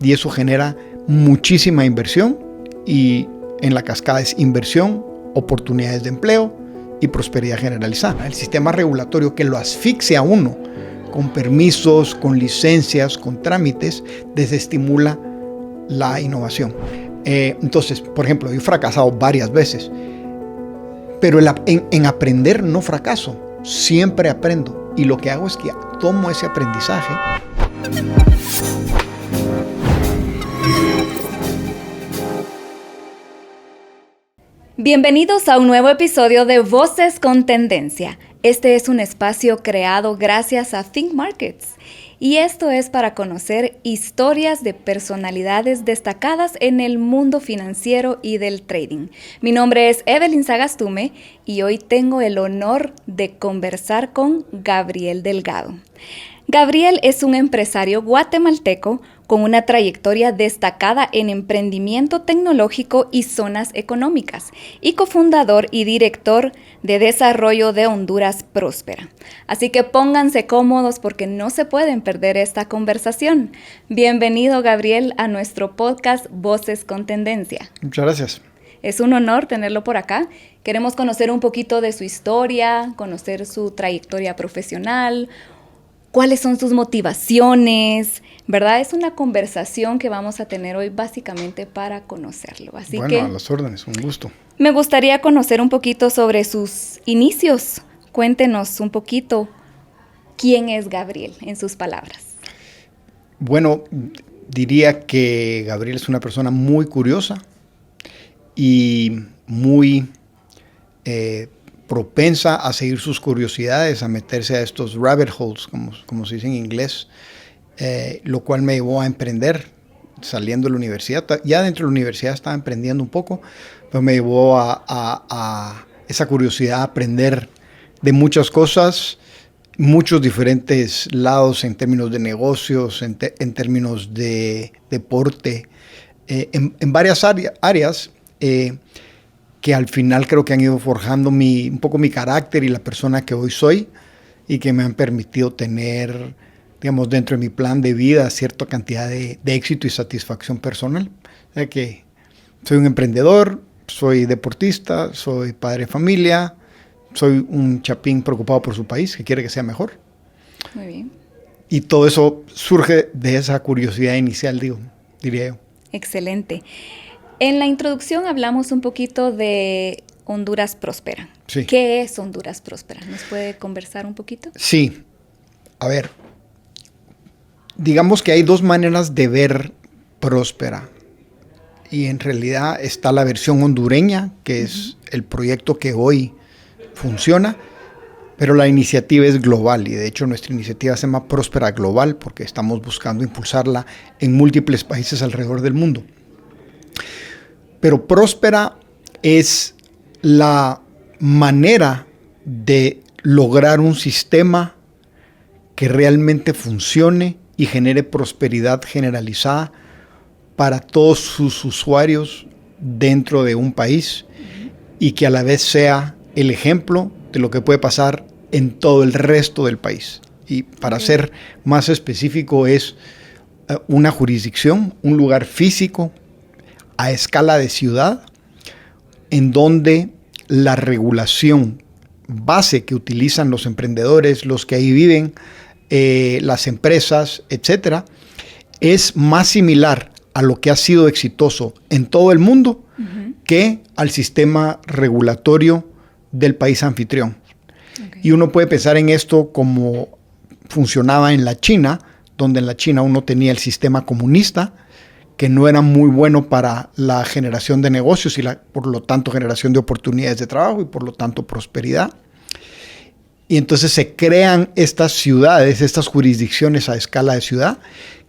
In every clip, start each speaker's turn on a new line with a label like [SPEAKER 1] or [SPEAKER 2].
[SPEAKER 1] y eso genera muchísima inversión, y en la cascada es inversión, oportunidades de empleo y prosperidad generalizada. El sistema regulatorio que lo asfixia a uno con permisos, con licencias, con trámites, desestimula la innovación. Entonces, por ejemplo, yo he fracasado varias veces, pero en aprender no fracaso, siempre aprendo. Y lo que hago es que tomo ese aprendizaje.
[SPEAKER 2] Bienvenidos a un nuevo episodio de Voces con Tendencia. Este es un espacio creado gracias a Think Markets. Y esto es para conocer historias de personalidades destacadas en el mundo financiero y del trading. Mi nombre es Evelyn Sagastume y hoy tengo el honor de conversar con Gabriel Delgado. Gabriel es un empresario guatemalteco con una trayectoria destacada en emprendimiento tecnológico y zonas económicas, y cofundador y director de desarrollo de Honduras Próspera. Así que pónganse cómodos porque no se pueden perder esta conversación. Bienvenido, Gabriel, a nuestro podcast Voces con Tendencia.
[SPEAKER 1] Muchas gracias.
[SPEAKER 2] Es un honor tenerlo por acá. Queremos conocer un poquito de su historia, conocer su trayectoria profesional, cuáles son sus motivaciones, ¿verdad? Es una conversación que vamos a tener hoy básicamente para conocerlo. Así
[SPEAKER 1] bueno,
[SPEAKER 2] que
[SPEAKER 1] a las órdenes, un gusto.
[SPEAKER 2] Me gustaría conocer un poquito sobre sus inicios. Cuéntenos un poquito quién es Gabriel, en sus palabras.
[SPEAKER 1] Bueno, diría que Gabriel es una persona muy curiosa y muy propensa a seguir sus curiosidades, a meterse a estos rabbit holes, como se dice en inglés, lo cual me llevó a emprender saliendo de la universidad. Ya dentro de la universidad estaba emprendiendo un poco, pero me llevó a esa curiosidad a aprender de muchas cosas, muchos diferentes lados en términos de negocios, en términos de deporte, en varias áreas que al final creo que han ido forjando un poco mi carácter y la persona que hoy soy, y que me han permitido tener, digamos, dentro de mi plan de vida cierta cantidad de éxito y satisfacción personal. O sea que soy un emprendedor, soy deportista, soy padre de familia, soy un chapín preocupado por su país, que quiere que sea mejor.
[SPEAKER 2] Muy bien.
[SPEAKER 1] Y todo eso surge de esa curiosidad inicial, diría yo.
[SPEAKER 2] Excelente. En la introducción hablamos un poquito de Honduras Próspera.
[SPEAKER 1] Sí.
[SPEAKER 2] ¿Qué es Honduras Próspera? ¿Nos puede conversar un poquito?
[SPEAKER 1] Sí. A ver, digamos que hay dos maneras de ver Próspera. Y en realidad está la versión hondureña, que es el proyecto que hoy funciona, pero la iniciativa es global, y de hecho nuestra iniciativa se llama Próspera Global porque estamos buscando impulsarla en múltiples países alrededor del mundo. Pero Próspera es la manera de lograr un sistema que realmente funcione y genere prosperidad generalizada para todos sus usuarios dentro de un país, y que a la vez sea el ejemplo de lo que puede pasar en todo el resto del país. Y para ser más específico, es una jurisdicción, un lugar físico a escala de ciudad, en donde la regulación base que utilizan los emprendedores, los que ahí viven, las empresas, etcétera, es más similar a lo que ha sido exitoso en todo el mundo que al sistema regulatorio del país anfitrión. Okay. Y uno puede pensar en esto como funcionaba en la China, donde en la China uno tenía el sistema comunista, que no era muy bueno para la generación de negocios y por lo tanto generación de oportunidades de trabajo y por lo tanto prosperidad. Y entonces se crean estas ciudades, estas jurisdicciones a escala de ciudad,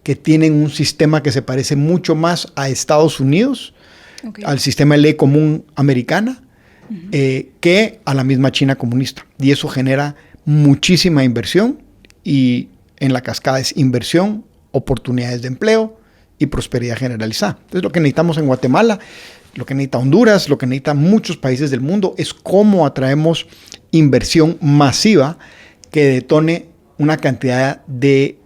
[SPEAKER 1] que tienen un sistema que se parece mucho más a Estados Unidos, okay, al sistema de ley común americana, que a la misma China comunista. Y eso genera muchísima inversión, y en la cascada es inversión, oportunidades de empleo y prosperidad generalizada. Entonces, lo que necesitamos en Guatemala, lo que necesita Honduras, lo que necesitan muchos países del mundo, es cómo atraemos inversión masiva que detone una cantidad de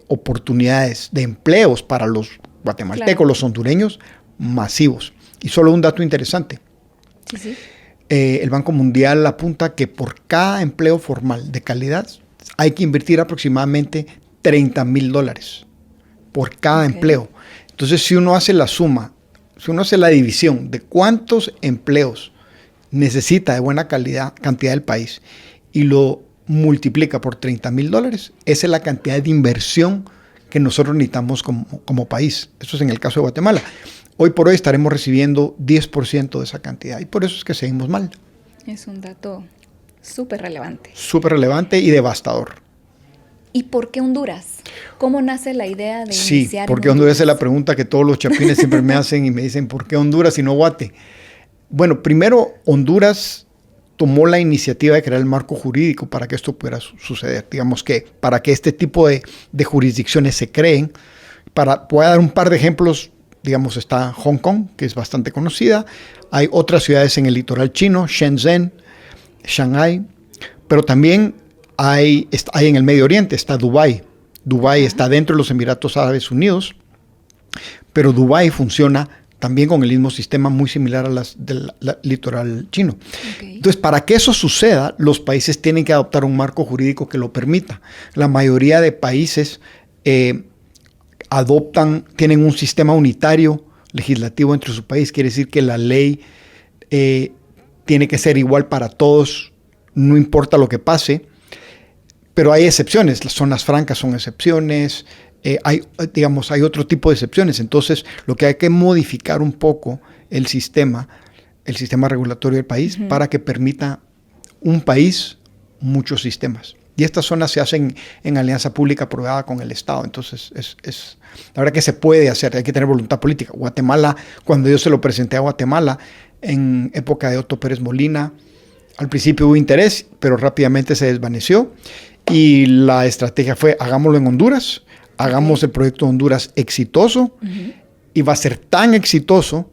[SPEAKER 1] oportunidades de empleos para los guatemaltecos,
[SPEAKER 2] Claro.
[SPEAKER 1] los hondureños, masivos. Y solo un dato interesante.
[SPEAKER 2] Sí.
[SPEAKER 1] El Banco Mundial apunta que por cada empleo formal de calidad hay que invertir aproximadamente $30,000 por cada empleo. Entonces, si uno hace la suma, si uno hace la división de cuántos empleos necesita de buena cantidad del país y lo multiplica por $30,000, esa es la cantidad de inversión que nosotros necesitamos como país. Eso es en el caso de Guatemala. Hoy por hoy estaremos recibiendo 10% de esa cantidad y por eso es que seguimos mal.
[SPEAKER 2] Es un dato súper relevante.
[SPEAKER 1] Súper relevante y devastador.
[SPEAKER 2] ¿Y por qué Honduras? ¿Cómo nace la idea de
[SPEAKER 1] Sí,
[SPEAKER 2] iniciar
[SPEAKER 1] porque
[SPEAKER 2] en
[SPEAKER 1] Honduras es la pregunta que todos los chapines siempre me hacen y me dicen, ¿por qué Honduras y no Guate? Bueno, primero, Honduras tomó la iniciativa de crear el marco jurídico para que esto pudiera suceder. Digamos que para que este tipo de jurisdicciones se creen. Voy a dar un par de ejemplos. Digamos, está Hong Kong, que es bastante conocida. Hay otras ciudades en el litoral chino, Shenzhen, Shanghái, pero también hay en el Medio Oriente, está Dubái. Dubái está dentro de los Emiratos Árabes Unidos, pero Dubái funciona también con el mismo sistema muy similar a las del litoral chino. Okay. Entonces, para que eso suceda, los países tienen que adoptar un marco jurídico que lo permita. La mayoría de países tienen un sistema unitario legislativo entre su país. Quiere decir que la ley tiene que ser igual para todos, no importa lo que pase. Pero hay excepciones, las zonas francas son excepciones, hay otro tipo de excepciones. Entonces, lo que hay que modificar un poco el sistema regulatorio del país para que permita un país, muchos sistemas. Y estas zonas se hacen en alianza pública-privada con el Estado. Entonces, la verdad que se puede hacer, hay que tener voluntad política. Guatemala, cuando yo se lo presenté a Guatemala, en época de Otto Pérez Molina, al principio hubo interés, pero rápidamente se desvaneció. Y la estrategia fue, hagámoslo en Honduras, hagamos el proyecto de Honduras exitoso, y va a ser tan exitoso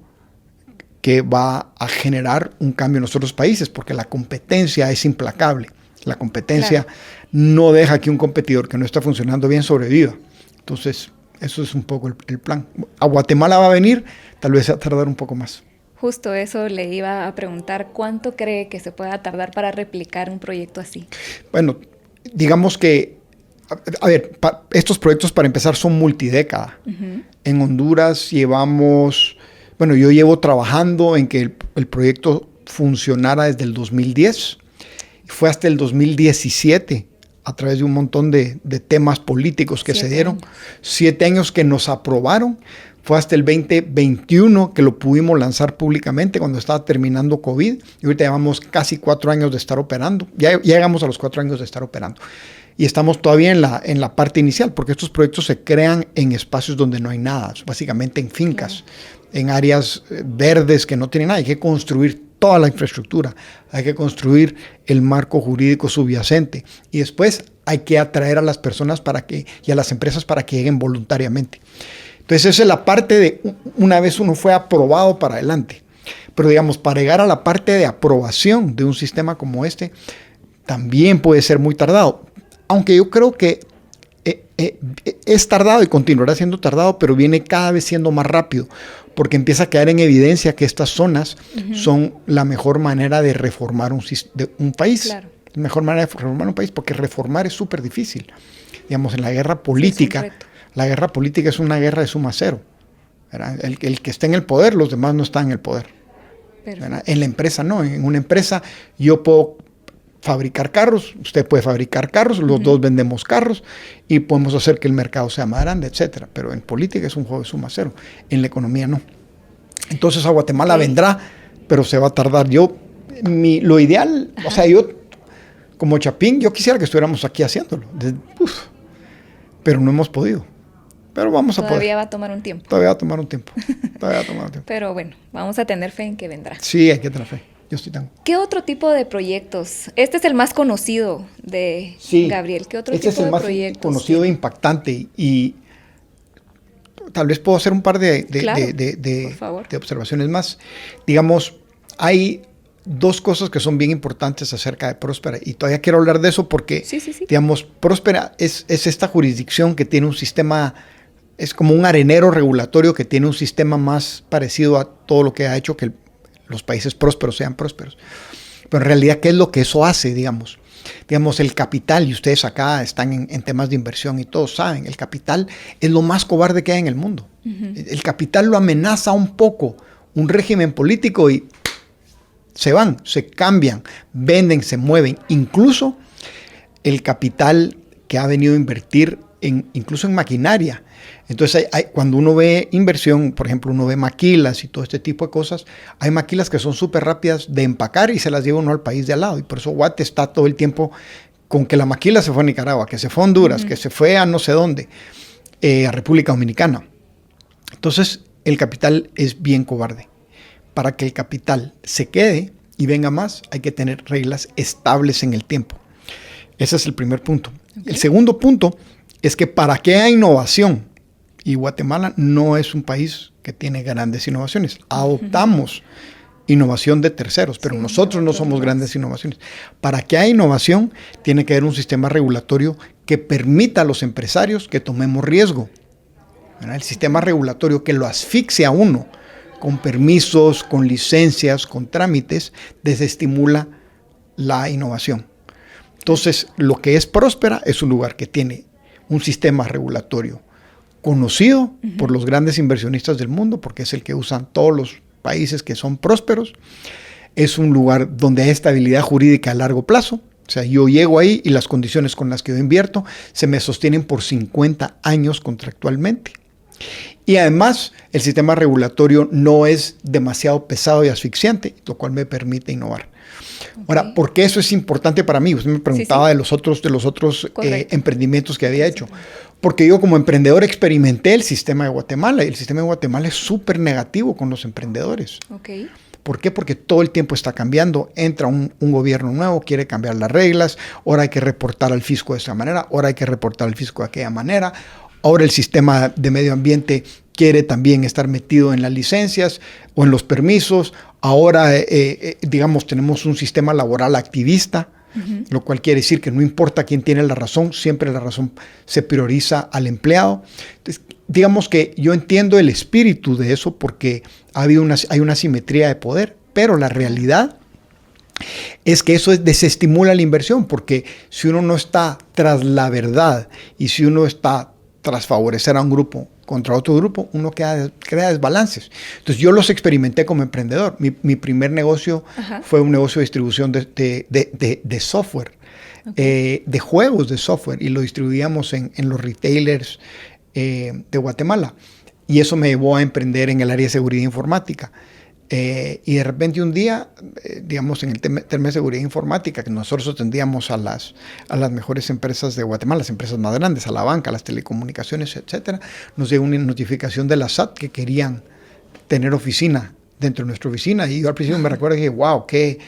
[SPEAKER 1] que va a generar un cambio en los otros países, porque la competencia es implacable. La competencia no deja que un competidor que no está funcionando bien sobreviva. Entonces, eso es un poco el plan. A Guatemala va a venir, tal vez va a tardar un poco más.
[SPEAKER 2] Justo eso le iba a preguntar, ¿cuánto cree que se pueda tardar para replicar un proyecto así?
[SPEAKER 1] Bueno, digamos que, estos proyectos para empezar son multidécada. En Honduras yo llevo trabajando en que el proyecto funcionara desde el 2010. Fue hasta el 2017, a través de un montón de temas políticos que se dieron. 7 años que nos aprobaron. Fue hasta el 2021 que lo pudimos lanzar públicamente cuando estaba terminando COVID. Y ahorita llevamos casi 4 años de estar operando. Ya llegamos a los 4 años de estar operando. Y estamos todavía en la parte inicial, porque estos proyectos se crean en espacios donde no hay nada, básicamente en fincas, en áreas verdes que no tienen nada. Hay que construir toda la infraestructura, hay que construir el marco jurídico subyacente y después hay que atraer a las personas y a las empresas para que lleguen voluntariamente. Entonces esa es la parte de una vez uno fue aprobado para adelante. Pero digamos, para llegar a la parte de aprobación de un sistema como este, también puede ser muy tardado. Aunque yo creo que es tardado y continuará siendo tardado, pero viene cada vez siendo más rápido, porque empieza a quedar en evidencia que estas zonas son la mejor manera de reformar un país. Claro. La mejor manera de reformar un país, porque reformar es súper difícil. Digamos, en la guerra política, la guerra política es una guerra de suma cero. El que esté en el poder, los demás no están en el poder. En la empresa no. En una empresa yo puedo fabricar carros, usted puede fabricar carros, los dos vendemos carros y podemos hacer que el mercado sea más grande, etcétera. Pero en política es un juego de suma cero, en la economía no. Entonces a Guatemala vendrá, pero se va a tardar. Lo ideal, yo como Chapín, yo quisiera que estuviéramos aquí haciéndolo, pero no hemos podido. Pero vamos a poder.
[SPEAKER 2] Todavía va a tomar un tiempo.
[SPEAKER 1] Todavía va a tomar un tiempo.
[SPEAKER 2] Pero bueno, vamos a tener fe en que vendrá.
[SPEAKER 1] Sí, hay que tener fe. Yo estoy tan...
[SPEAKER 2] ¿Qué otro tipo de proyectos? Este es el más conocido de Gabriel. ¿Qué otro tipo de proyectos? Este es el más
[SPEAKER 1] conocido e impactante. Y tal vez puedo hacer un par de observaciones más. Digamos, hay 2 cosas que son bien importantes acerca de Próspera. Y todavía quiero hablar de eso porque, digamos, Próspera es esta jurisdicción que tiene un sistema es como un arenero regulatorio que tiene un sistema más parecido a todo lo que ha hecho que los países prósperos sean prósperos. Pero en realidad, ¿qué es lo que eso hace, digamos? Digamos, el capital, y ustedes acá están en temas de inversión y todos saben, el capital es lo más cobarde que hay en el mundo. El capital lo amenaza un poco un régimen político y se van, se cambian, venden, se mueven. Incluso el capital que ha venido a invertir incluso en maquinaria. Entonces, cuando uno ve inversión, por ejemplo, uno ve maquilas y todo este tipo de cosas, hay maquilas que son súper rápidas de empacar y se las lleva uno al país de al lado. Y por eso Guate está todo el tiempo con que la maquila se fue a Nicaragua, que se fue a Honduras, que se fue a no sé dónde, a República Dominicana. Entonces, el capital es bien cobarde. Para que el capital se quede y venga más, hay que tener reglas estables en el tiempo. Ese es el primer punto. Okay. El segundo punto es que para que haya innovación, y Guatemala no es un país que tiene grandes innovaciones, adoptamos innovación de terceros, pero nosotros no somos grandes innovaciones. Para que haya innovación, tiene que haber un sistema regulatorio que permita a los empresarios que tomemos riesgo. El sistema regulatorio que lo asfixia a uno con permisos, con licencias, con trámites, desestimula la innovación. Entonces, lo que es próspera es un lugar que tiene un sistema regulatorio conocido por los grandes inversionistas del mundo, porque es el que usan todos los países que son prósperos. Es un lugar donde hay estabilidad jurídica a largo plazo. O sea, yo llego ahí y las condiciones con las que yo invierto se me sostienen por 50 años contractualmente. Y además, el sistema regulatorio no es demasiado pesado y asfixiante, lo cual me permite innovar. Ahora, ¿por qué eso es importante para mí? Usted me preguntaba de los otros emprendimientos que había hecho. Porque yo como emprendedor experimenté el sistema de Guatemala y el sistema de Guatemala es súper negativo con los emprendedores.
[SPEAKER 2] Okay.
[SPEAKER 1] ¿Por qué? Porque todo el tiempo está cambiando. Entra un gobierno nuevo, quiere cambiar las reglas. Ahora hay que reportar al fisco de esta manera. Ahora hay que reportar al fisco de aquella manera. Ahora el sistema de medio ambiente quiere también estar metido en las licencias o en los permisos. Ahora, digamos, tenemos un sistema laboral activista, lo cual quiere decir que no importa quién tiene la razón, siempre la razón se prioriza al empleado. Entonces, digamos que yo entiendo el espíritu de eso porque hay una simetría de poder, pero la realidad es que eso desestimula la inversión, porque si uno no está tras la verdad y si uno está tras favorecer a un grupo contra otro grupo, uno crea desbalances. Entonces yo los experimenté como emprendedor. Mi primer negocio fue un negocio de distribución de software, de juegos de software, y lo distribuíamos en los retailers de Guatemala. Y eso me llevó a emprender en el área de seguridad informática. Y de repente un día, digamos, en el tema de seguridad informática, que nosotros atendíamos a las mejores empresas de Guatemala, las empresas más grandes, a la banca, a las telecomunicaciones, etcétera, nos llegó una notificación de la SAT que querían tener oficina dentro de nuestra oficina. Y yo al principio me recuerdo que dije, wow, ¿qué?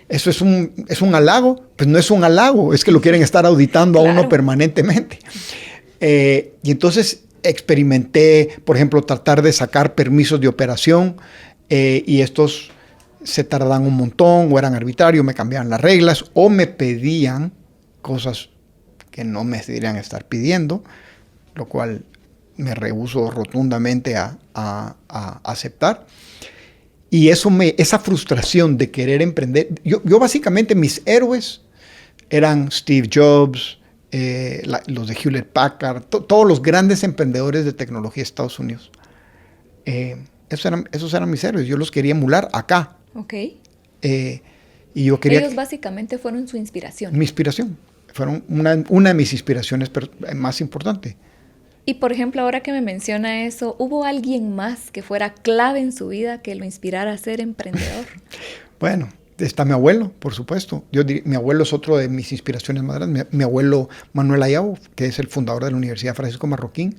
[SPEAKER 1] ¿Eso es un halago? Pues no es un halago, es que lo quieren estar auditando a uno permanentemente. Y entonces experimenté, por ejemplo, tratar de sacar permisos de operación, y estos se tardaban un montón o eran arbitrarios, me cambiaban las reglas o me pedían cosas que no me deberían estar pidiendo, lo cual me rehúso rotundamente a aceptar. Y esa frustración de querer emprender, yo básicamente mis héroes eran Steve Jobs, los de Hewlett Packard, todos los grandes emprendedores de tecnología de Estados Unidos. Esos eran mis héroes, yo los quería emular acá.
[SPEAKER 2] Ok.
[SPEAKER 1] Y yo quería...
[SPEAKER 2] Ellos básicamente fueron su inspiración.
[SPEAKER 1] Mi inspiración, fueron una de mis inspiraciones más importantes.
[SPEAKER 2] Y por ejemplo, ahora que me menciona eso, ¿hubo alguien más que fuera clave en su vida que lo inspirara a ser emprendedor?
[SPEAKER 1] Bueno, está mi abuelo, por supuesto. Mi abuelo es otro de mis inspiraciones más grandes. Mi abuelo Manuel Ayabo, que es el fundador de la Universidad Francisco Marroquín.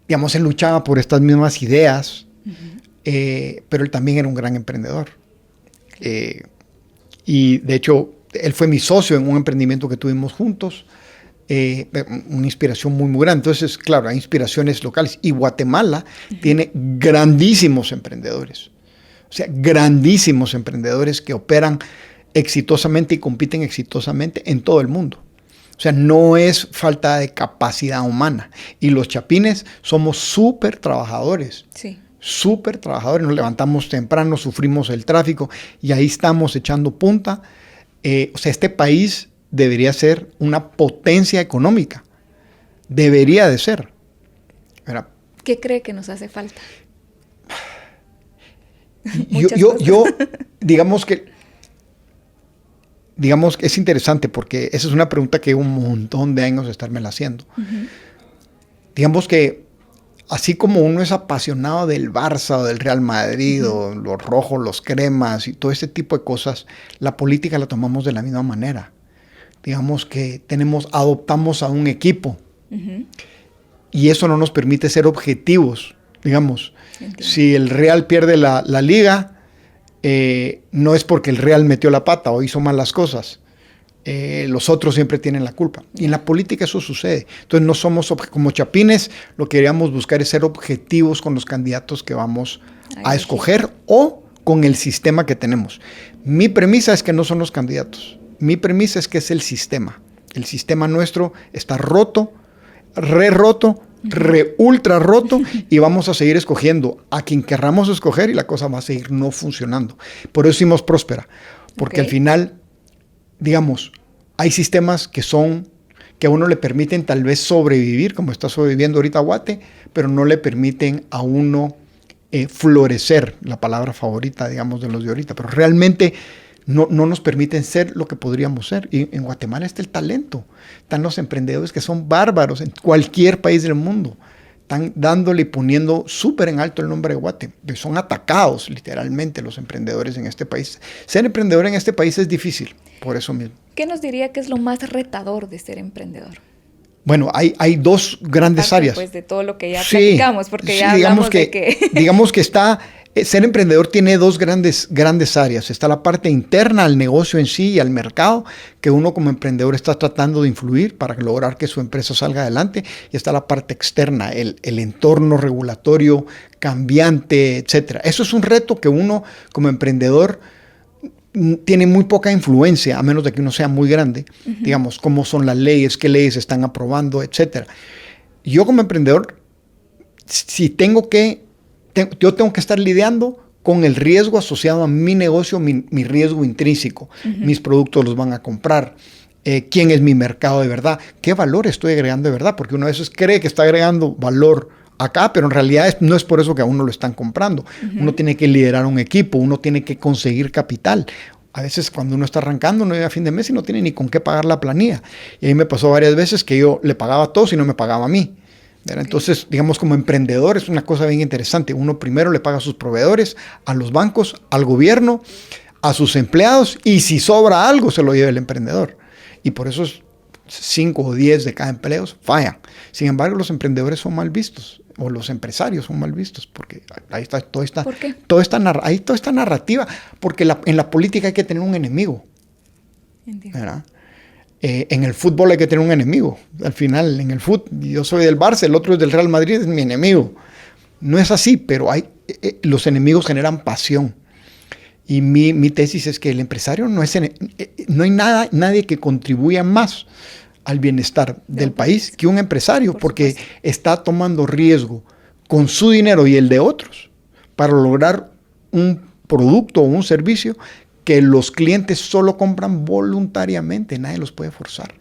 [SPEAKER 1] Digamos, él luchaba por estas mismas ideas, pero él también era un gran emprendedor. Y de hecho, él fue mi socio en un emprendimiento que tuvimos juntos. Una inspiración muy, muy grande. Entonces, claro, hay inspiraciones locales. Y Guatemala tiene grandísimos emprendedores. O sea, grandísimos emprendedores que operan exitosamente y compiten exitosamente en todo el mundo. O sea, no es falta de capacidad humana. Y los chapines somos súper trabajadores.
[SPEAKER 2] Sí.
[SPEAKER 1] Súper trabajadores. Nos levantamos temprano, sufrimos el tráfico y ahí estamos echando punta. O sea, este país debería ser una potencia económica. Debería de ser. ¿Verdad?
[SPEAKER 2] ¿Qué cree que nos hace falta?
[SPEAKER 1] Yo digamos que es interesante porque esa es una pregunta que un montón de años de estármela haciendo. Uh-huh. Digamos que así como uno es apasionado del Barça o del Real Madrid, uh-huh, o los rojos, los cremas y todo ese tipo de cosas, la política la tomamos de la misma manera. Digamos que adoptamos a un equipo, uh-huh, y eso no nos permite ser objetivos. Digamos, entiendo, si el Real pierde la liga, no es porque el Real metió la pata o hizo mal las cosas. Los otros siempre tienen la culpa. Y en la política eso sucede. Entonces no somos, como chapines, lo que queríamos buscar es ser objetivos con los candidatos que vamos a escoger o con el sistema que tenemos. Mi premisa es que no son los candidatos. Mi premisa es que es el sistema. El sistema nuestro está roto, roto, ultra roto, y vamos a seguir escogiendo a quien querramos escoger y la cosa va a seguir no funcionando. Por eso hicimos Próspera, porque al final, digamos, hay sistemas que a uno le permiten tal vez sobrevivir, como está sobreviviendo ahorita Guate, pero no le permiten a uno florecer, la palabra favorita, digamos, de los de ahorita, pero realmente no nos permiten ser lo que podríamos ser. Y en Guatemala está el talento. Están los emprendedores que son bárbaros en cualquier país del mundo. Están dándole y poniendo súper en alto el nombre de Guate. Son atacados literalmente los emprendedores en este país. Ser emprendedor en este país es difícil, por eso mismo.
[SPEAKER 2] ¿Qué nos diría que es lo más retador de ser emprendedor?
[SPEAKER 1] Bueno, hay dos grandes áreas.
[SPEAKER 2] Pues de todo lo que ya platicamos, porque ya hablamos de que...
[SPEAKER 1] Digamos que ser emprendedor tiene dos grandes áreas. Está la parte interna al negocio en sí y al mercado, que uno como emprendedor está tratando de influir para lograr que su empresa salga adelante. Y está la parte externa, el entorno regulatorio cambiante, etc. Eso es un reto que uno como emprendedor tiene muy poca influencia, a menos de que uno sea muy grande. Uh-huh. Digamos, cómo son las leyes, qué leyes están aprobando, etc. Yo como emprendedor, si yo tengo que estar lidiando con el riesgo asociado a mi negocio, mi riesgo intrínseco. Uh-huh. Mis productos los van a comprar. ¿Quién es mi mercado de verdad? ¿Qué valor estoy agregando de verdad? Porque uno a veces cree que está agregando valor acá, pero en realidad no es por eso que a uno lo están comprando. Uh-huh. Uno tiene que liderar un equipo, uno tiene que conseguir capital. A veces cuando uno está arrancando no llega a fin de mes y no tiene ni con qué pagar la planilla. Y ahí me pasó varias veces que yo le pagaba a todos y no me pagaba a mí. Okay. Entonces, digamos, como emprendedor es una cosa bien interesante. Uno primero le paga a sus proveedores, a los bancos, al gobierno, a sus empleados, y si sobra algo se lo lleva el emprendedor. Y por eso 5 o 10 de cada empleo fallan. Sin embargo, los emprendedores son mal vistos, o los empresarios son mal vistos, porque ahí está toda esta narrativa, porque en la política hay que tener un enemigo. Entiendo. ¿Verdad? En el fútbol hay que tener un enemigo. Al final, en el fútbol, yo soy del Barça, el otro es del Real Madrid, es mi enemigo. No es así, pero los enemigos generan pasión. Y mi tesis es que el empresario no hay nadie que contribuya más al bienestar del país que un empresario, porque está tomando riesgo con su dinero y el de otros para lograr un producto o un servicio que los clientes solo compran voluntariamente, nadie los puede forzar.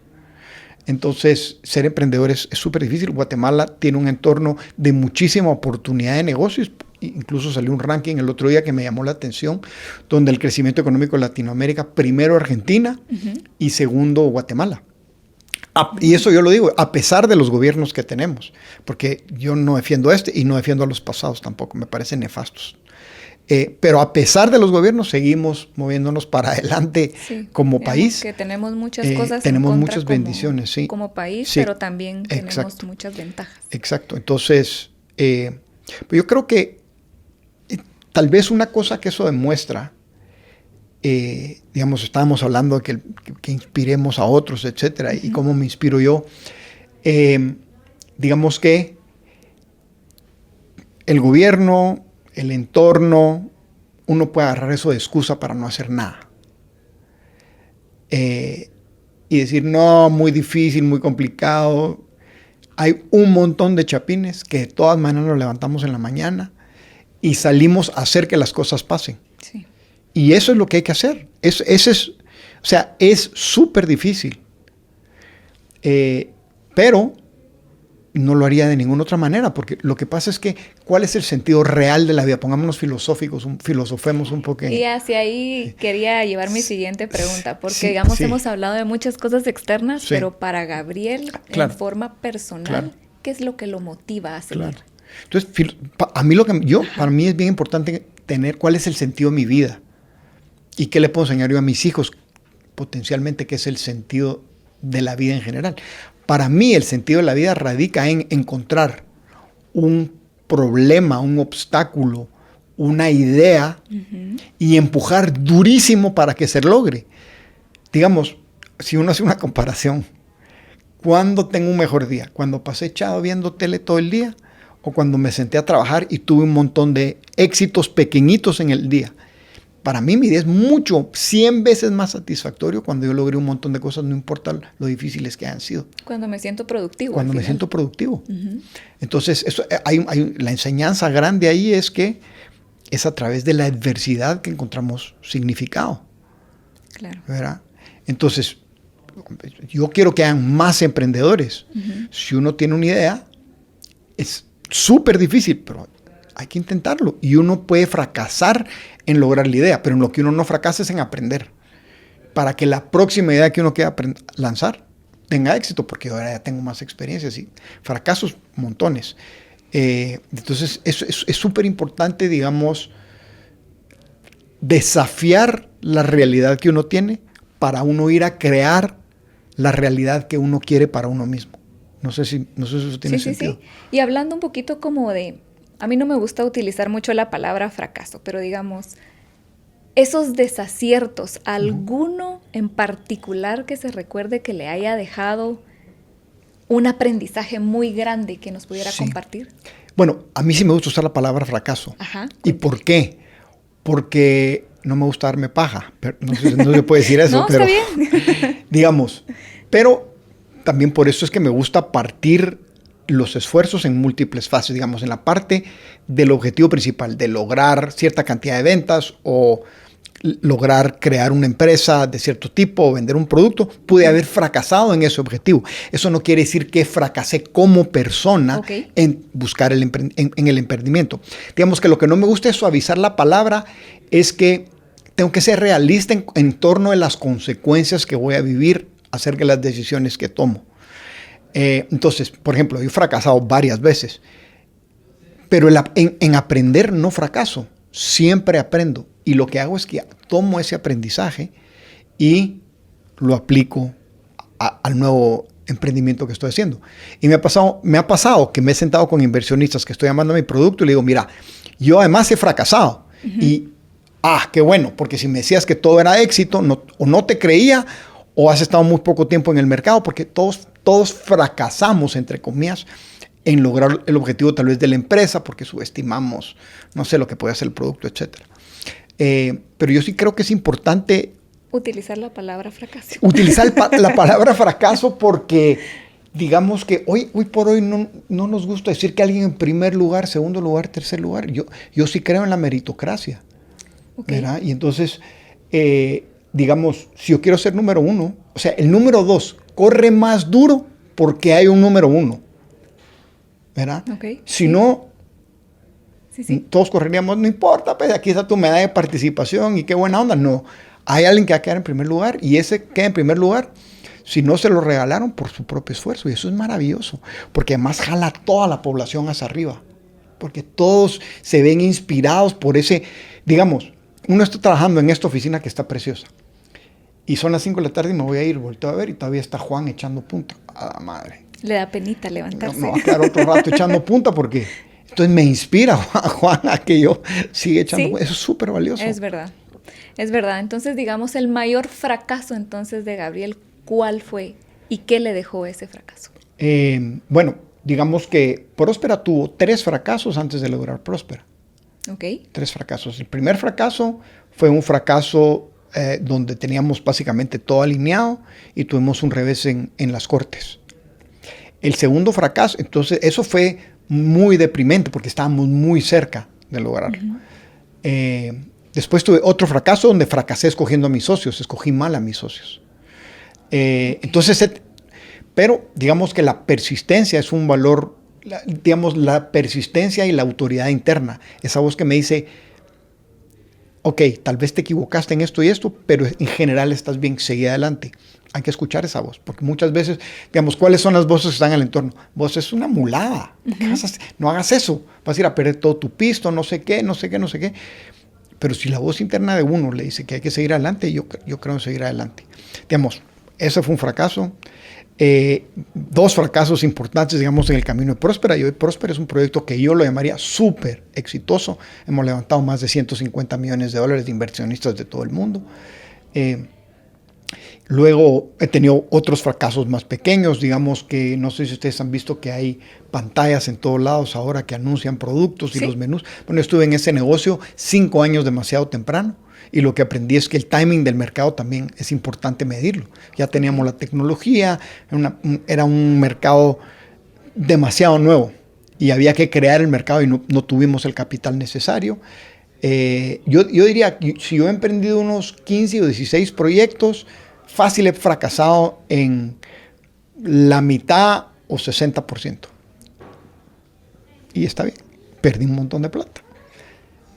[SPEAKER 1] Entonces, ser emprendedor es súper difícil. Guatemala tiene un entorno de muchísima oportunidad de negocios. Incluso salió un ranking el otro día que me llamó la atención, donde el crecimiento económico de Latinoamérica, primero Argentina, uh-huh, y segundo Guatemala. Y eso yo lo digo, a pesar de los gobiernos que tenemos, porque yo no defiendo y no defiendo a los pasados tampoco, me parecen nefastos. Pero a pesar de los gobiernos, seguimos moviéndonos para adelante, sí, como país.
[SPEAKER 2] Que tenemos muchas cosas
[SPEAKER 1] tenemos muchas bendiciones, sí.
[SPEAKER 2] Como país, sí, pero también tenemos muchas ventajas.
[SPEAKER 1] Exacto. Entonces, pues yo creo que tal vez una cosa que eso demuestra, digamos, estábamos hablando de que inspiremos a otros, etcétera, uh-huh, y cómo me inspiro yo. Digamos que el gobierno, el entorno, uno puede agarrar eso de excusa para no hacer nada. Y y decir, no, muy difícil, muy complicado. Hay un montón de chapines que de todas maneras nos levantamos en la mañana y salimos a hacer que las cosas pasen.
[SPEAKER 2] Sí.
[SPEAKER 1] Y eso es lo que hay que hacer. O sea, es súper difícil. Pero no lo haría de ninguna otra manera, porque lo que pasa es que, ¿cuál es el sentido real de la vida? Pongámonos filosóficos, filosofemos un poco.
[SPEAKER 2] Y hacia ahí quería llevar mi siguiente pregunta, porque
[SPEAKER 1] sí,
[SPEAKER 2] digamos,
[SPEAKER 1] sí.
[SPEAKER 2] hemos hablado de muchas cosas externas,
[SPEAKER 1] Sí.
[SPEAKER 2] pero para Gabriel,
[SPEAKER 1] Claro.
[SPEAKER 2] en forma personal,
[SPEAKER 1] Claro.
[SPEAKER 2] ¿qué es lo que lo motiva a seguir?
[SPEAKER 1] Claro. Entonces, para mí es bien importante tener cuál es el sentido de mi vida y qué le puedo enseñar yo a mis hijos, potencialmente, qué es el sentido de la vida en general. Para mí, el sentido de la vida radica en encontrar un problema, un obstáculo, una idea y empujar durísimo para que se logre. Digamos, si uno hace una comparación, ¿cuándo tengo un mejor día? ¿Cuando pasé echado viendo tele todo el día? ¿O cuando me senté a trabajar y tuve un montón de éxitos pequeñitos en el día? Para mí mi día es 100 veces más satisfactorio cuando yo logré un montón de cosas, no importa lo difíciles que hayan sido.
[SPEAKER 2] Cuando me siento productivo.
[SPEAKER 1] Cuando me siento productivo. Entonces, la enseñanza grande ahí es que es a través de la adversidad que encontramos significado.
[SPEAKER 2] Claro.
[SPEAKER 1] ¿Verdad? Entonces, yo quiero que hayan más emprendedores. Si uno tiene una idea, es súper difícil, pero hay que intentarlo. Y uno puede fracasar en lograr la idea, pero en lo que uno no fracasa es en aprender. Para que la próxima idea que uno quiera lanzar tenga éxito, porque ahora ya tengo más experiencias y fracasos montones. Entonces, es súper importante, digamos, desafiar la realidad que uno tiene para uno ir a crear la realidad que uno quiere para uno mismo. No sé si eso tiene sentido.
[SPEAKER 2] Sí. Y hablando un poquito como de... A mí no me gusta utilizar mucho la palabra fracaso, pero digamos, esos desaciertos, ¿alguno en particular que se recuerde que le haya dejado un aprendizaje muy grande que nos pudiera compartir?
[SPEAKER 1] Bueno, a mí sí me gusta usar la palabra fracaso.
[SPEAKER 2] Ajá.
[SPEAKER 1] ¿Y por qué? Porque no me gusta darme paja. Pero no sé, no se puede decir eso,
[SPEAKER 2] No,
[SPEAKER 1] pero
[SPEAKER 2] está bien.
[SPEAKER 1] digamos, pero también por eso es que me gusta partir los esfuerzos en múltiples fases, digamos, en la parte del objetivo principal, de lograr cierta cantidad de ventas o lograr crear una empresa de cierto tipo o vender un producto, pude haber fracasado en ese objetivo. Eso no quiere decir que fracasé como persona en buscar en el emprendimiento. Digamos que lo que no me gusta es suavizar la palabra, es que tengo que ser realista en torno a las consecuencias que voy a vivir acerca de las decisiones que tomo. Entonces, por ejemplo, yo he fracasado varias veces, pero en aprender no fracaso, siempre aprendo. Y lo que hago es que tomo ese aprendizaje y lo aplico al nuevo emprendimiento que estoy haciendo. Y me ha pasado que me he sentado con inversionistas que estoy llamando a mi producto y le digo, mira, yo además he fracasado. Y, qué bueno, porque si me decías que todo era éxito, o no te creía, o has estado muy poco tiempo en el mercado, porque todos fracasamos, entre comillas, en lograr el objetivo tal vez de la empresa, porque subestimamos, no sé, lo que puede hacer el producto, etc. Pero yo sí creo que es importante
[SPEAKER 2] utilizar la palabra fracaso.
[SPEAKER 1] Utilizar la palabra fracaso porque, digamos que hoy por hoy no nos gusta decir que alguien en primer lugar, segundo lugar, tercer lugar. Yo sí creo en la meritocracia. ¿Verdad? Y entonces... digamos, si yo quiero ser número 1, o sea, el número 2 corre más duro porque hay un número 1, ¿verdad? Si no, todos correríamos, no importa, pues aquí está tu medalla de participación y qué buena onda. No, hay alguien que va a quedar en primer lugar y ese queda en primer lugar si no se lo regalaron por su propio esfuerzo. Y eso es maravilloso, porque además jala a toda la población hacia arriba, porque todos se ven inspirados por ese, digamos, uno está trabajando en esta oficina que está preciosa. Y son las 5 de la tarde y me voy a ir, volteo a ver y todavía está Juan echando punta. ¡A la madre!
[SPEAKER 2] Le da penita levantarse.
[SPEAKER 1] No va a quedar otro rato echando punta porque... Entonces me inspira Juan a que yo siga echando punta. Eso es súper valioso.
[SPEAKER 2] Es verdad. Es verdad. Entonces, digamos, el mayor fracaso entonces de Gabriel, ¿cuál fue? ¿Y qué le dejó ese fracaso?
[SPEAKER 1] Bueno, digamos que Próspera tuvo 3 fracasos antes de lograr Próspera. 3 fracasos. El primer fracaso fue un fracaso donde teníamos básicamente todo alineado y tuvimos un revés en las cortes. El segundo fracaso, entonces eso fue muy deprimente porque estábamos muy cerca de lograrlo. Después tuve otro fracaso donde fracasé escogiendo a mis socios, escogí mal a mis socios. Entonces, pero digamos que la persistencia es un valor, digamos, la persistencia y la autoridad interna. Esa voz que me dice, ok, tal vez te equivocaste en esto y esto, pero en general estás bien, seguí adelante. Hay que escuchar esa voz, porque muchas veces, digamos, ¿cuáles son las voces que están en el entorno? Vos es una mulada, no hagas eso, vas a ir a perder todo tu pisto, no sé qué. Pero si la voz interna de uno le dice que hay que seguir adelante, yo creo en seguir adelante. Digamos, ese fue un fracaso. Dos fracasos importantes, digamos, en el camino de Próspera. Y hoy Próspera es un proyecto que yo lo llamaría súper exitoso. Hemos levantado más de $150 millones de inversionistas de todo el mundo. Luego he tenido otros fracasos más pequeños, digamos que no sé si ustedes han visto que hay pantallas en todos lados ahora que anuncian productos y los menús. Bueno, estuve en ese negocio 5 años demasiado temprano y lo que aprendí es que el timing del mercado también es importante medirlo. Ya teníamos la tecnología, era un mercado demasiado nuevo y había que crear el mercado y no tuvimos el capital necesario. Yo diría que si yo he emprendido unos 15 o 16 proyectos, fácil he fracasado en la mitad o 60%. Y está bien, perdí un montón de plata.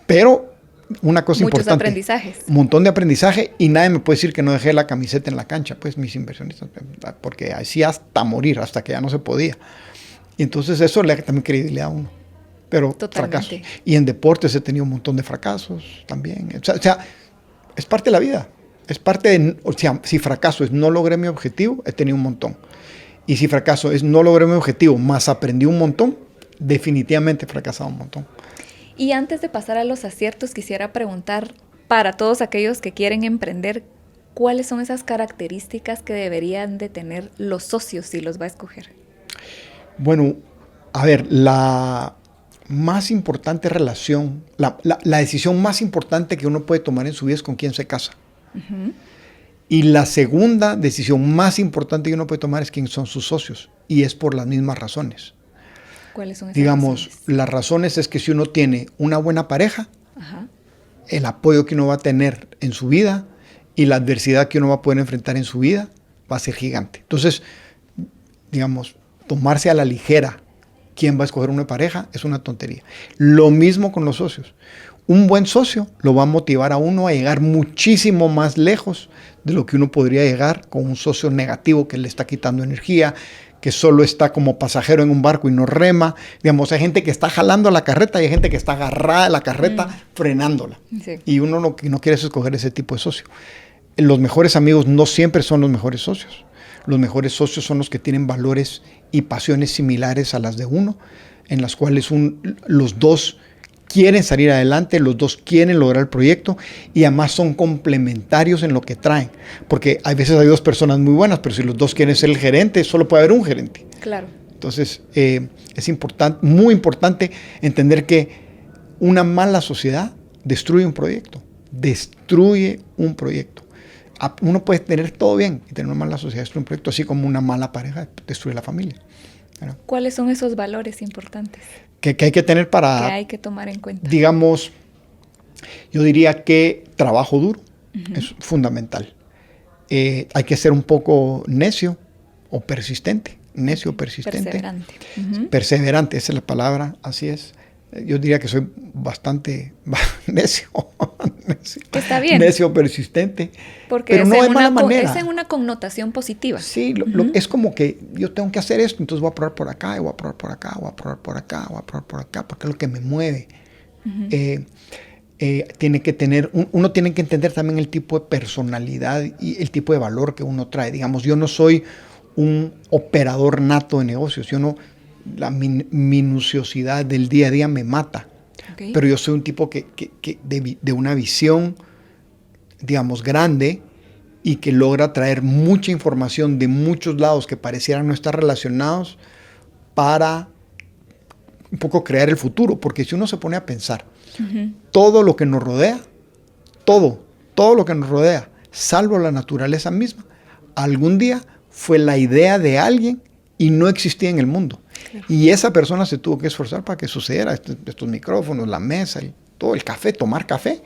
[SPEAKER 1] Pero una cosa
[SPEAKER 2] muchos
[SPEAKER 1] importante.
[SPEAKER 2] Aprendizajes.
[SPEAKER 1] Un montón de aprendizaje y nadie me puede decir que no dejé la camiseta en la cancha, pues mis inversionistas, porque así hasta morir, hasta que ya no se podía. Y entonces eso le da también credibilidad a uno. Pero fracaso. Y en deportes he tenido un montón de fracasos también. O sea, es parte de la vida. Es parte de, o sea, si fracaso es no logré mi objetivo, he tenido un montón. Y si fracaso es no logré mi objetivo, más aprendí un montón, definitivamente he fracasado un montón.
[SPEAKER 2] Y antes de pasar a los aciertos, quisiera preguntar para todos aquellos que quieren emprender, ¿cuáles son esas características que deberían de tener los socios si los va a escoger?
[SPEAKER 1] Bueno, a ver, la más importante relación, la decisión más importante que uno puede tomar en su vida es con quién se casa. Uh-huh. Y la segunda decisión más importante que uno puede tomar es quién son sus socios. Y es por las mismas razones.
[SPEAKER 2] ¿Cuáles son esas
[SPEAKER 1] Digamos,
[SPEAKER 2] razones?
[SPEAKER 1] Las razones es que si uno tiene una buena pareja, uh-huh, el apoyo que uno va a tener en su vida y la adversidad que uno va a poder enfrentar en su vida va a ser gigante. Entonces, digamos, tomarse a la ligera quién va a escoger una pareja es una tontería. Lo mismo con los socios. Un buen socio lo va a motivar a uno a llegar muchísimo más lejos de lo que uno podría llegar con un socio negativo que le está quitando energía, que solo está como pasajero en un barco y no rema. Digamos, hay gente que está jalando la carreta y hay gente que está agarrada a la carreta frenándola. Sí. Y uno no quiere escoger ese tipo de socio. Los mejores amigos no siempre son los mejores socios. Los mejores socios son los que tienen valores y pasiones similares a las de uno, en las cuales los dos quieren salir adelante, los dos quieren lograr el proyecto y además son complementarios en lo que traen. Porque a veces hay dos personas muy buenas, pero si los dos quieren ser el gerente, solo puede haber un gerente.
[SPEAKER 2] Claro.
[SPEAKER 1] Entonces, es muy importante entender que una mala sociedad destruye un proyecto. Destruye un proyecto. Uno puede tener todo bien y tener una mala sociedad, destruye un proyecto, así como una mala pareja destruye la familia. ¿Verdad?
[SPEAKER 2] ¿Cuáles son esos valores importantes?
[SPEAKER 1] Que hay que tener para...
[SPEAKER 2] Que hay que tomar en cuenta.
[SPEAKER 1] Digamos, yo diría que trabajo duro es fundamental. Hay que ser un poco necio o persistente. Necio o persistente.
[SPEAKER 2] Perseverante.
[SPEAKER 1] Perseverante, esa es la palabra, así es. Yo diría que soy bastante necio.
[SPEAKER 2] Que está bien.
[SPEAKER 1] Necio, persistente.
[SPEAKER 2] Porque
[SPEAKER 1] pero no de mala manera.
[SPEAKER 2] Es en una connotación positiva.
[SPEAKER 1] Sí, es como que yo tengo que hacer esto, entonces voy a probar por acá, y voy a probar por acá, voy a probar por acá, voy a probar por acá, porque es lo que me mueve. Tiene que tener, uno tiene que entender también el tipo de personalidad y el tipo de valor que uno trae. Digamos, yo no soy un operador nato de negocios, la minuciosidad del día a día me mata. Okay. Pero yo soy un tipo que de una visión, digamos, grande y que logra traer mucha información de muchos lados que parecieran no estar relacionados para un poco crear el futuro. Porque si uno se pone a pensar, todo lo que nos rodea, todo todo lo que nos rodea, salvo la naturaleza misma, algún día fue la idea de alguien y no existía en el mundo. Claro. Y esa persona se tuvo que esforzar para que sucediera. Estos micrófonos, la mesa, todo el café, tomar café,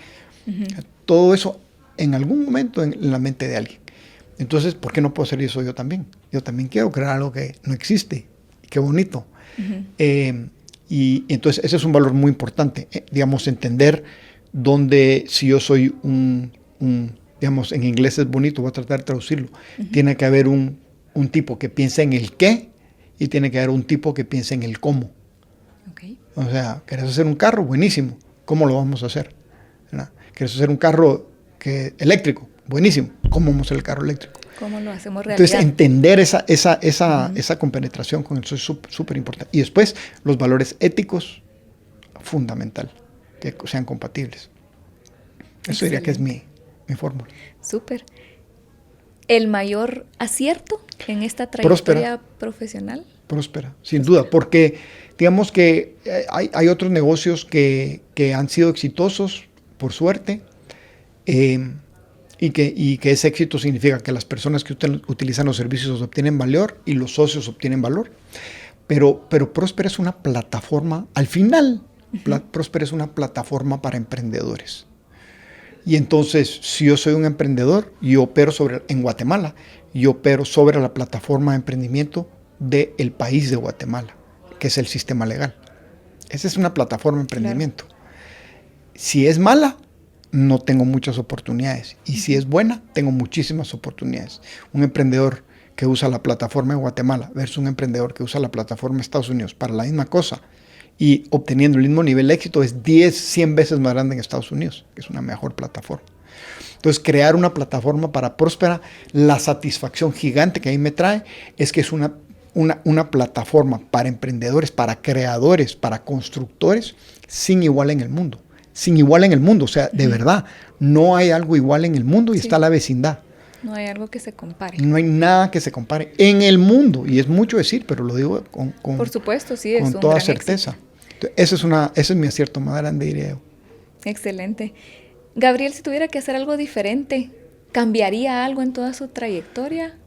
[SPEAKER 1] todo eso en algún momento en la mente de alguien. Entonces, ¿por qué no puedo hacer eso yo también? Yo también quiero crear algo que no existe. Qué bonito. Y entonces ese es un valor muy importante, digamos, entender dónde, si yo soy digamos, en inglés es bonito, voy a tratar de traducirlo, tiene que haber un tipo que piense en el qué y tiene que haber un tipo que piense en el cómo. Okay. O sea, ¿querés hacer un carro? Buenísimo. ¿Cómo lo vamos a hacer? ¿Verdad? ¿Querés hacer un carro eléctrico? Buenísimo. ¿Cómo vamos a hacer el carro eléctrico?
[SPEAKER 2] ¿Cómo lo hacemos realidad?
[SPEAKER 1] Entonces, entender esa compenetración con eso es súper importante. Y después, los valores éticos, fundamental, que sean compatibles. Eso diría que es mi fórmula.
[SPEAKER 2] Súper. ¿El mayor acierto en esta trayectoria profesional?
[SPEAKER 1] Próspera, sin duda, porque digamos que hay otros negocios que han sido exitosos, por suerte, y que ese éxito significa que las personas que utilizan los servicios obtienen valor y los socios obtienen valor. Pero Próspera es una plataforma, al final, Próspera es una plataforma para emprendedores. Y entonces, si yo soy un emprendedor, yo opero en Guatemala, yo opero sobre la plataforma de emprendimiento del país de Guatemala, que es el sistema legal. Esa es una plataforma de emprendimiento. Claro. Si es mala, no tengo muchas oportunidades. Y si es buena, tengo muchísimas oportunidades. Un emprendedor que usa la plataforma de Guatemala versus un emprendedor que usa la plataforma de Estados Unidos para la misma cosa y obteniendo el mismo nivel de éxito es 100 veces más grande en Estados Unidos, que es una mejor plataforma. Entonces, crear una plataforma para Próspera, la satisfacción gigante que ahí me trae es que es una plataforma para emprendedores, para creadores, para constructores, sin igual en el mundo. Sin igual en el mundo, o sea, de verdad, no hay algo igual en el mundo y está la vecindad.
[SPEAKER 2] No hay algo que se compare.
[SPEAKER 1] No hay nada que se compare en el mundo, y es mucho decir, pero lo digo con
[SPEAKER 2] por supuesto, sí,
[SPEAKER 1] con toda certeza. Ese es mi acierto más grande, diría yo.
[SPEAKER 2] Excelente. Gabriel, si tuviera que hacer algo diferente, ¿cambiaría algo en toda su trayectoria?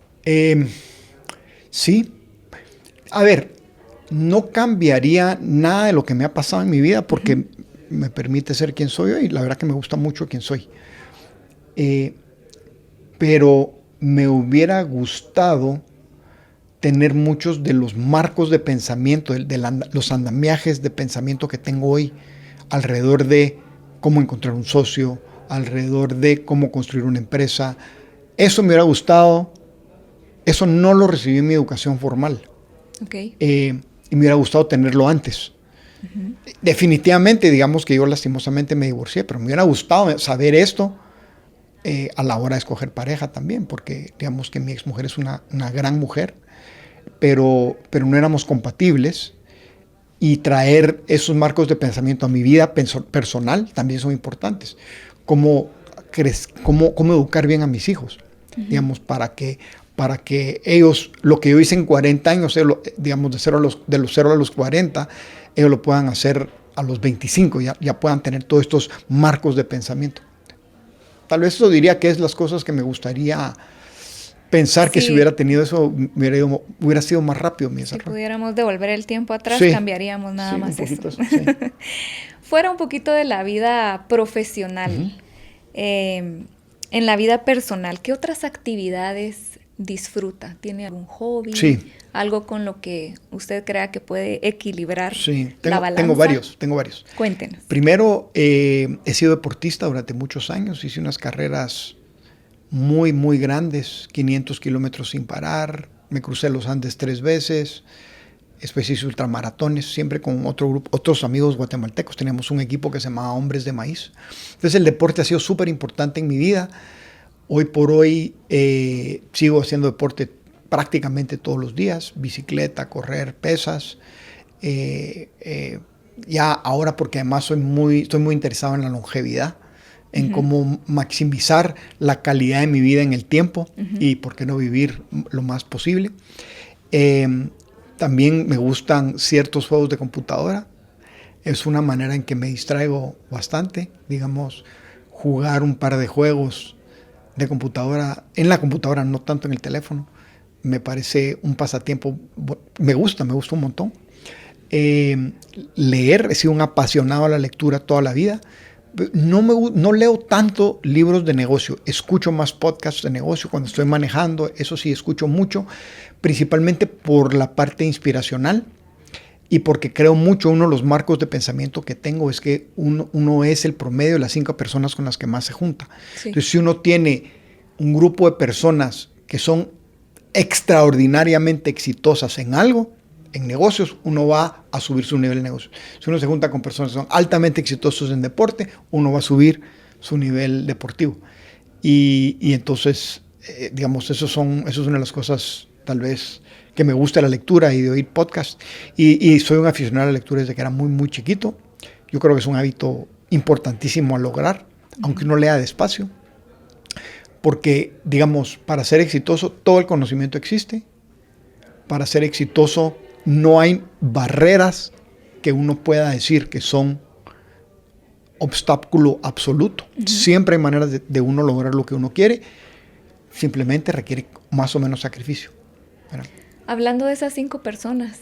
[SPEAKER 1] Sí. A ver, no cambiaría nada de lo que me ha pasado en mi vida porque me permite ser quien soy hoy. La verdad que me gusta mucho quien soy. Pero me hubiera gustado tener muchos de los marcos de pensamiento, los andamiajes de pensamiento que tengo hoy alrededor de cómo encontrar un socio, alrededor de cómo construir una empresa. Eso me hubiera gustado. Eso no lo recibí en mi educación formal.
[SPEAKER 2] Okay.
[SPEAKER 1] Y me hubiera gustado tenerlo antes. Definitivamente, digamos que yo lastimosamente me divorcié, pero me hubiera gustado saber esto a la hora de escoger pareja también, porque digamos que mi exmujer es una gran mujer, pero no éramos compatibles, y traer esos marcos de pensamiento a mi vida personal también son importantes. Cómo educar bien a mis hijos, digamos, para que ellos, lo que yo hice en 40 años, digamos, de los 0 a los 40, ellos lo puedan hacer a los 25, ya puedan tener todos estos marcos de pensamiento. Tal vez eso diría que es las cosas que me gustaría pensar, que si hubiera tenido eso, hubiera sido más rápido mi desarrollo.
[SPEAKER 2] Si pudiéramos devolver el tiempo atrás, cambiaríamos nada más eso. Fuera un poquito de la vida profesional, en la vida personal, ¿qué otras actividades disfruta? ¿Tiene algún hobby?
[SPEAKER 1] Sí.
[SPEAKER 2] ¿Algo con lo que usted crea que puede equilibrar la balanza?
[SPEAKER 1] Tengo varios.
[SPEAKER 2] Cuéntenos.
[SPEAKER 1] Primero, he sido deportista durante muchos años. Hice unas carreras muy, muy grandes, 500 kilómetros sin parar. Me crucé los Andes 3 veces. Después hice ultramaratones, siempre con otros amigos guatemaltecos. Teníamos un equipo que se llamaba Hombres de Maíz. Entonces el deporte ha sido súper importante en mi vida. Hoy por hoy sigo haciendo deporte prácticamente todos los días, bicicleta, correr, pesas. Ya ahora, porque además estoy muy interesado en la longevidad, en cómo maximizar la calidad de mi vida en el tiempo y por qué no vivir lo más posible. También me gustan ciertos juegos de computadora. Es una manera en que me distraigo bastante. Digamos, jugar un par de juegos de computadora, en la computadora, no tanto en el teléfono. Me parece un pasatiempo, me gusta un montón. Leer, he sido un apasionado a la lectura toda la vida. No leo tanto libros de negocio, escucho más podcasts de negocio cuando estoy manejando, eso sí, escucho mucho, principalmente por la parte inspiracional y porque creo mucho, uno de los marcos de pensamiento que tengo es que uno es el promedio de las 5 personas con las que más se junta. Sí. Entonces, si uno tiene un grupo de personas que son extraordinariamente exitosas en algo, en negocios, uno va a subir su nivel de negocio. Si uno se junta con personas que son altamente exitosos en deporte, uno va a subir su nivel deportivo. Y entonces, digamos, eso es una de las cosas, tal vez, que me gusta la lectura y de oír podcast. Y soy un aficionado a la lectura desde que era muy, muy chiquito. Yo creo que es un hábito importantísimo a lograr, aunque uno lea despacio. Porque, digamos, para ser exitoso, todo el conocimiento existe. Para ser exitoso, no hay barreras que uno pueda decir que son obstáculo absoluto. Siempre hay maneras de uno lograr lo que uno quiere. Simplemente requiere más o menos sacrificio. ¿Verdad?
[SPEAKER 2] Hablando de esas 5 personas,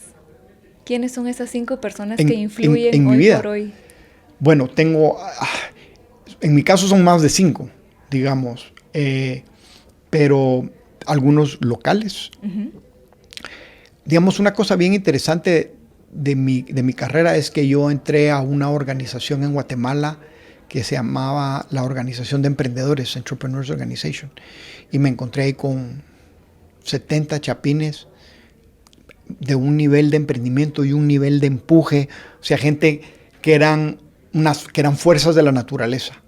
[SPEAKER 2] ¿quiénes son esas 5 personas que influyen
[SPEAKER 1] en
[SPEAKER 2] hoy
[SPEAKER 1] mi vida?
[SPEAKER 2] Por hoy?
[SPEAKER 1] Bueno, en mi caso son más de 5, digamos, pero algunos locales. Digamos, una cosa bien interesante de mi carrera es que yo entré a una organización en Guatemala que se llamaba la Organización de Emprendedores, Entrepreneurs Organization, y me encontré ahí con 70 chapines de un nivel de emprendimiento y un nivel de empuje, o sea, gente que eran fuerzas de la naturaleza,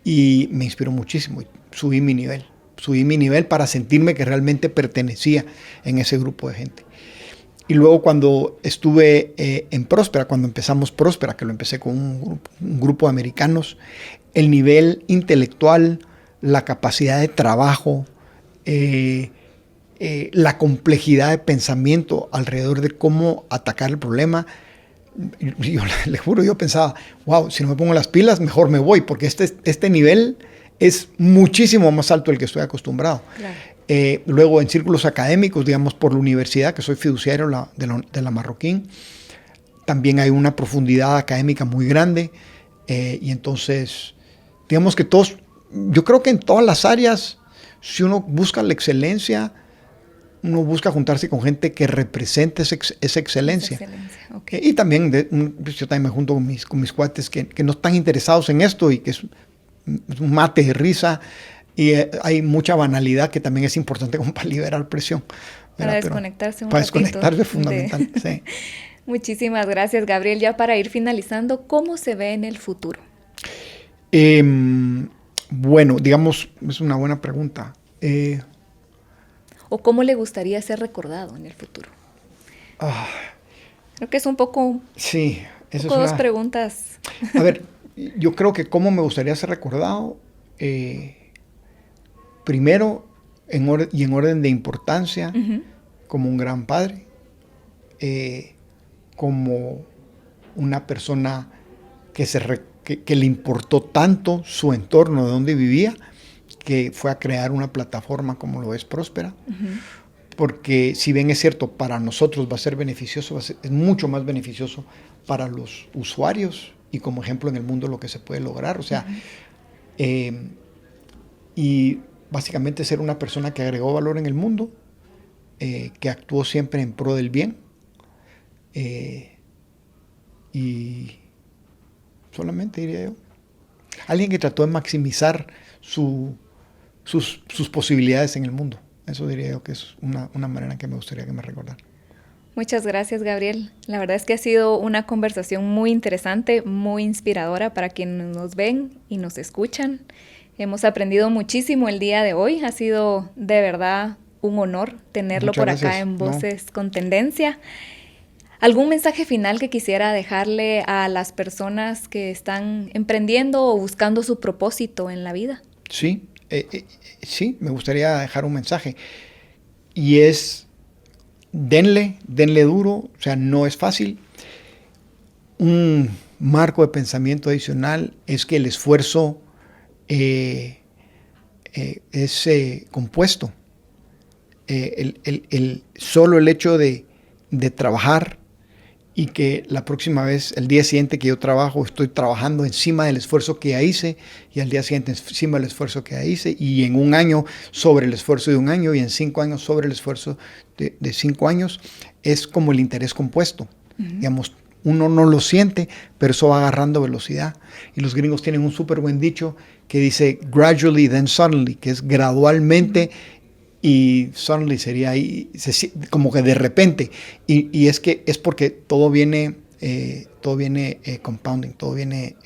[SPEAKER 1] y me inspiró muchísimo y subí mi nivel para sentirme que realmente pertenecía en ese grupo de gente. Y luego cuando estuve en Próspera, cuando empezamos Próspera, que lo empecé con un grupo de americanos, el nivel intelectual, la capacidad de trabajo, la complejidad de pensamiento alrededor de cómo atacar el problema, yo le juro, yo pensaba, wow, si no me pongo las pilas, mejor me voy, porque este nivel es muchísimo más alto del que estoy acostumbrado. Claro. Luego en círculos académicos, digamos por la universidad, que soy fiduciario de la Marroquín, también hay una profundidad académica muy grande, y entonces, digamos que yo creo que en todas las áreas, si uno busca la excelencia, uno busca juntarse con gente que represente esa excelencia. Okay. Y también, yo también me junto con mis cuates que no están interesados en esto y que es un mate de risa. Y hay mucha banalidad que también es importante como para liberar presión.
[SPEAKER 2] Para desconectarse un
[SPEAKER 1] Para
[SPEAKER 2] ratito.
[SPEAKER 1] Desconectarse es fundamental, sí.
[SPEAKER 2] Muchísimas gracias, Gabriel. Ya para ir finalizando, ¿cómo se ve en el futuro?
[SPEAKER 1] Bueno, digamos, es una buena pregunta.
[SPEAKER 2] ¿O cómo le gustaría ser recordado en el futuro? Creo que es un poco...
[SPEAKER 1] Sí.
[SPEAKER 2] Eso es dos preguntas.
[SPEAKER 1] A ver, yo creo que cómo me gustaría ser recordado... Primero, en orden de importancia, como un gran padre, como una persona que le importó tanto su entorno, de donde vivía, que fue a crear una plataforma como lo es Próspera. Porque si bien es cierto, para nosotros va a ser beneficioso, es mucho más beneficioso para los usuarios y como ejemplo en el mundo lo que se puede lograr. O sea, y básicamente ser una persona que agregó valor en el mundo, que actuó siempre en pro del bien, y solamente diría yo, alguien que trató de maximizar sus posibilidades en el mundo. Eso diría yo que es una manera que me gustaría que me recordaran.
[SPEAKER 2] Muchas gracias, Gabriel. La verdad es que ha sido una conversación muy interesante, muy inspiradora para quienes nos ven y nos escuchan. Hemos aprendido muchísimo el día de hoy. Ha sido de verdad un honor tenerlo por acá en Voces con Tendencia. ¿Algún mensaje final que quisiera dejarle a las personas que están emprendiendo o buscando su propósito en la vida?
[SPEAKER 1] Sí, me gustaría dejar un mensaje. Y es, denle duro, o sea, no es fácil. Un marco de pensamiento adicional es que el esfuerzo es compuesto. Solo el hecho de trabajar y que la próxima vez, el día siguiente que yo trabajo, estoy trabajando encima del esfuerzo que ya hice, y al día siguiente encima del esfuerzo que ya hice, y en un año sobre el esfuerzo de un año, y en 5 años sobre el esfuerzo de 5 años, es como el interés compuesto. Digamos, uno no lo siente, pero eso va agarrando velocidad. Y los gringos tienen un súper buen dicho que dice gradually then suddenly, que es gradualmente, y suddenly sería ahí, como que de repente. Y es que es porque todo viene compounding, todo viene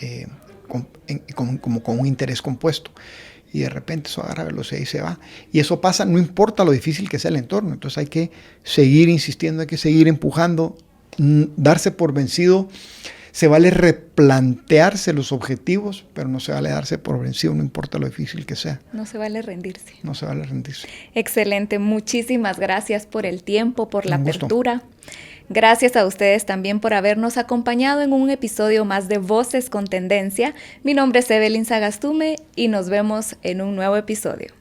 [SPEAKER 1] como con un interés compuesto. Y de repente eso agarra velocidad y se va. Y eso pasa, no importa lo difícil que sea el entorno. Entonces hay que seguir insistiendo, hay que seguir empujando, darse por vencido. Se vale replantearse los objetivos, pero no se vale darse por vencido, no importa lo difícil que sea.
[SPEAKER 2] No se vale rendirse.
[SPEAKER 1] No se vale rendirse.
[SPEAKER 2] Excelente, muchísimas gracias por el tiempo, por la apertura. Gracias a ustedes también por habernos acompañado en un episodio más de Voces con Tendencia. Mi nombre es Evelyn Sagastume y nos vemos en un nuevo episodio.